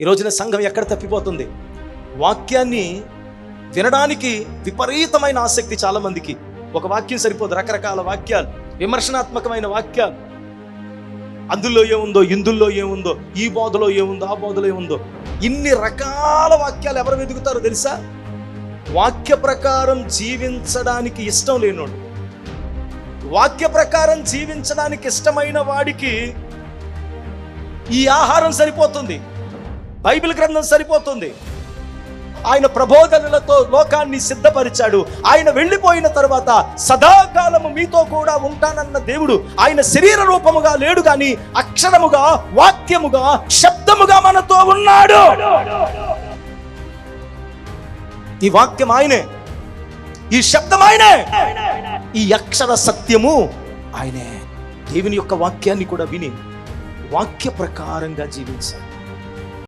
ఈ రోజున సంఘం ఎక్కడ తప్పిపోతుంది? వాక్యాన్ని వినడానికి విపరీతమైన ఆసక్తి చాలా మందికి. ఒక వాక్యం సరిపోదు, రకరకాల వాక్యాలు, విమర్శనాత్మకమైన వాక్యాలు. అందులో ఏముందో, ఇందులో ఏముందో, ఈ బోధలో ఏముందో, ఆ బోధలో ఏముందో, ఇన్ని రకాల వాక్యాలు ఎవరు వెతుకుతారో తెలుసా? వాక్య ప్రకారం జీవించడానికి ఇష్టం లేనోడు, వాక్య ప్రకారం జీవించడానికి ఇష్టమైన వాడికి ఈ ఆహారం సరిపోతుంది, బైబిల్ గ్రంథం సరిపోతుంది. ఆయన ప్రబోధనలతో లోకాన్ని సిద్ధపరిచాడు. ఆయన వెళ్ళిపోయిన తర్వాత సదాకాలము మీతో కూడా ఉంటానన్న దేవుడు ఆయన శరీర రూపముగా లేడు కానీ అక్షరముగా, వాక్యముగా, శబ్దముగా మనతో ఉన్నాడు. ఈ వాక్యం ఆయనే, ఈ శబ్దం ఆయనే, ఈ అక్షర సత్యము ఆయనే. దేవుని యొక్క వాక్యాన్ని కూడా విని వాక్య ప్రకారంగా జీవించాలి.